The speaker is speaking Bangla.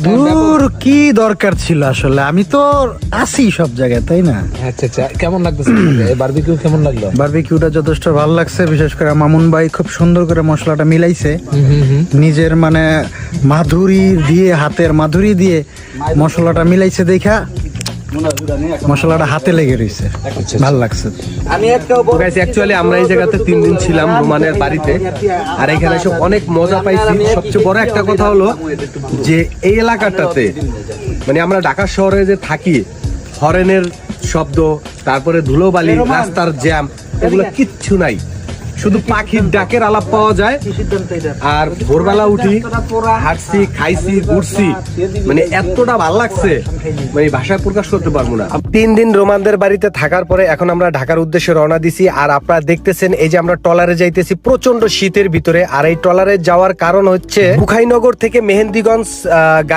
দূর কি দরকার ছিল আসলে, আমি তো আছি সব জায়গায়, তাই না? আচ্ছা আচ্ছা, কেমন লাগতেছে বারবিকিউ? কেমন লাগলো? বারবিকিউটা যথেষ্ট ভালো লাগছে, বিশেষ করে মামুন ভাই খুব সুন্দর করে মশলাটা মিলাইছে নিজের মানে মাধুরী দিয়ে, হাতের মাধুরী দিয়ে মশলাটা মিলাইছে দেখা মশলাটা হাতে লেগে রয়েছে, ভালো লাগছে। অ্যাকচুয়ালি আমরা এই জায়গাতে 3 দিন ছিলাম রোমানের বাড়িতে, আর এখানে এসে অনেক মজা পাইছি। সবচেয়ে বড় একটা কথা হলো যে এই এলাকাটাতে মানে আমরা ঢাকা শহরে যে থাকি, হরেনের শব্দ, তারপরে ধুলোবালি, রাস্তার জ্যাম, এগুলো কিচ্ছু নাই। শুধু পাখির ডাকের আলাপ পাওয়া যায়। আর ভোরবেলা উঠি, হাঁটছি, খাইছি, ঘুরছি, মানে এতটা ভালো লাগছে, মানে ভাষায় প্রকাশ করতে পারবো না। 3 দিন রোমানদের বাড়িতে থাকার পরে এখন আমরা ঢাকার উদ্দেশ্যে রওনা দিছি। আর আপনারা দেখতেছেন এই যে আমরা ট্রলারে যাইতেছি প্রচন্ড শীতের ভিতরে। আর এই ট্রলারে যাওয়ার কারণ হচ্ছে বুখাইনগর থেকে মেহেন্দিগঞ্জ গাড়ি